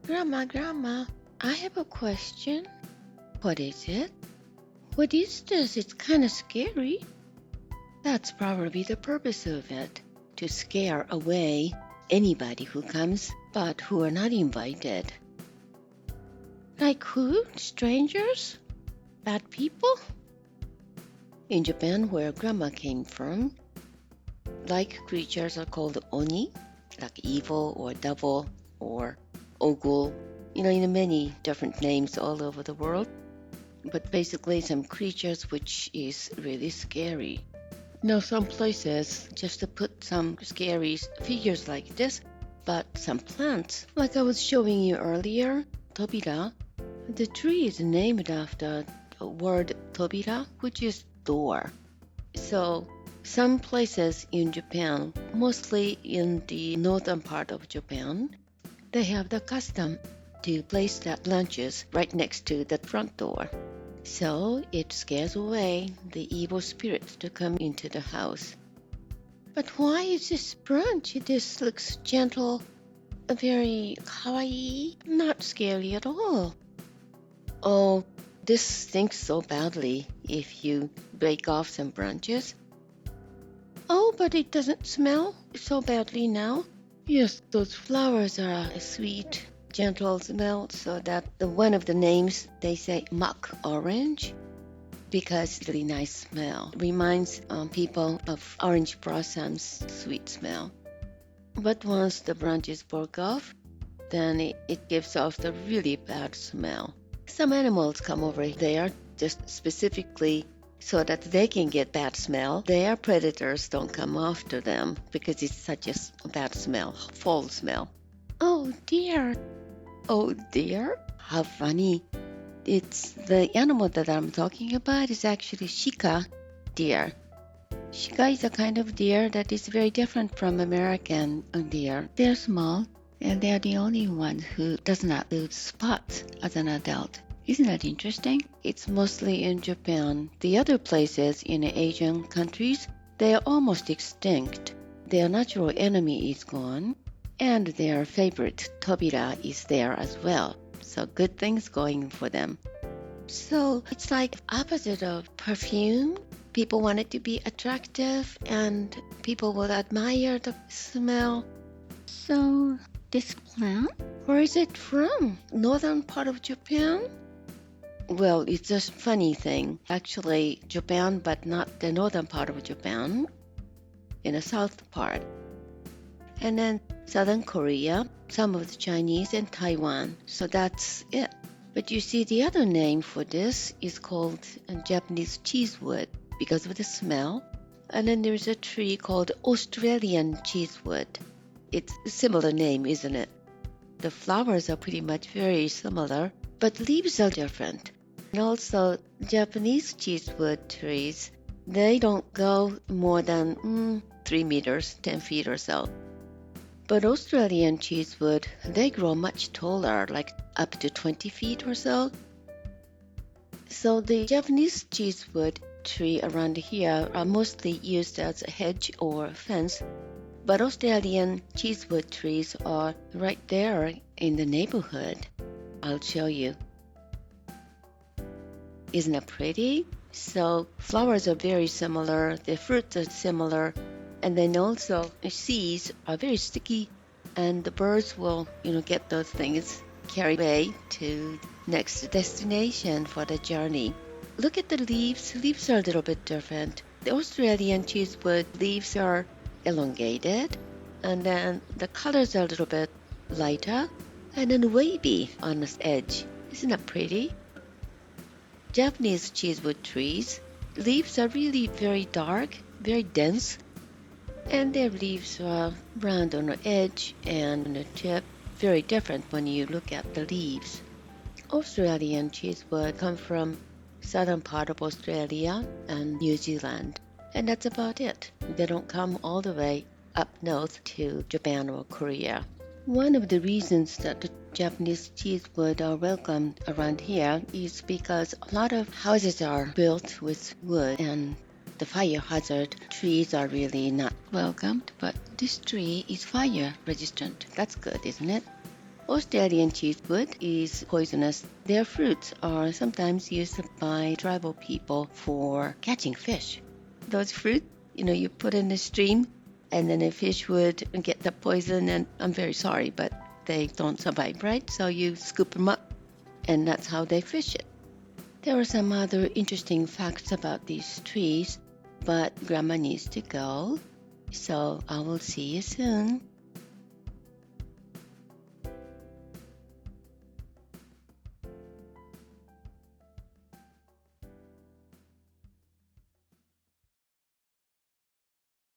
Grandma, I have a question. What is it? What is this? It's kind of scary. That's probably the purpose of it, to scare away anybody who comes but who are not invited. Like who? Strangers? Bad people? In Japan, where Grandma came from, like creatures are called oni, like evil or devil or ogul, in many different names all over the world. But basically some creatures which is really scary. Now some places just to put some scary figures like this, but some plants, like I was showing you earlier, Tobira, the tree is named after the word Tobira, which is door. So some places in Japan, mostly in the northern part of Japan, they have the custom to place the branches right next to the front door. So it scares away the evil spirits to come into the house. But why is this branch? This looks gentle, very kawaii, not scary at all. Oh, this stinks so badly if you break off some branches. Oh, but it doesn't smell so badly now. Yes, those flowers are a sweet, gentle smell, so that one of the names, they say mock orange, because it's really nice smell. Reminds people of orange blossoms, sweet smell. But once the branches broke off, then it gives off the really bad smell. Some animals come over there just specifically so that they can get bad smell. Their predators don't come after them because it's such a bad smell, foul smell. Oh dear. Oh dear. How funny. It's the animal that I'm talking about is actually Shika deer. Shika is a kind of deer that is very different from American deer. They're small and they're the only one who does not lose spots as an adult. Isn't that interesting? It's mostly in Japan. The other places in Asian countries, they are almost extinct. Their natural enemy is gone, and their favorite Tobira is there as well. So good things going for them. So it's like opposite of perfume. People want it to be attractive, and people will admire the smell. So this plant, where is it from? Northern part of Japan? Well, it's a funny thing. Actually, Japan, but not the northern part of Japan, in the south part. And then southern Korea, some of the Chinese, and Taiwan. So that's it. But you see, the other name for this is called Japanese cheesewood because of the smell. And then there's a tree called Australian cheesewood. It's a similar name, isn't it? The flowers are pretty much very similar, but leaves are different. And also, Japanese cheesewood trees, they don't go more than 3 meters, 10 feet or so. But Australian cheesewood, they grow much taller, like up to 20 feet or so. So the Japanese cheesewood tree around here are mostly used as a hedge or fence. But Australian cheesewood trees are right there in the neighborhood. I'll show you. Isn't it pretty? So flowers are very similar, the fruits are similar, and then also the seeds are very sticky, and the birds will, get those things carried away to next destination for the journey. Look at the leaves. Leaves are a little bit different. The Australian cheesewood leaves are elongated, and then the colors are a little bit lighter, and then wavy on the edge. Isn't that pretty? Japanese cheesewood trees, leaves are really very dark, very dense, and their leaves are round on the edge and on the tip, very different when you look at the leaves. Australian cheesewood come from southern part of Australia and New Zealand, and that's about it. They don't come all the way up north to Japan or Korea. One of the reasons that the Japanese cheesewood are welcome around here is because a lot of houses are built with wood, and the fire hazard trees are really not welcomed, but this tree is fire resistant. That's good, isn't it? Australian cheesewood is poisonous. Their fruits are sometimes used by tribal people for catching fish. Those fruit, you put in the stream, and then a fish would get the poison, and I'm very sorry, but they don't survive, right? So you scoop them up, and that's how they fish it. There are some other interesting facts about these trees, but Grandma needs to go, so I will see you soon.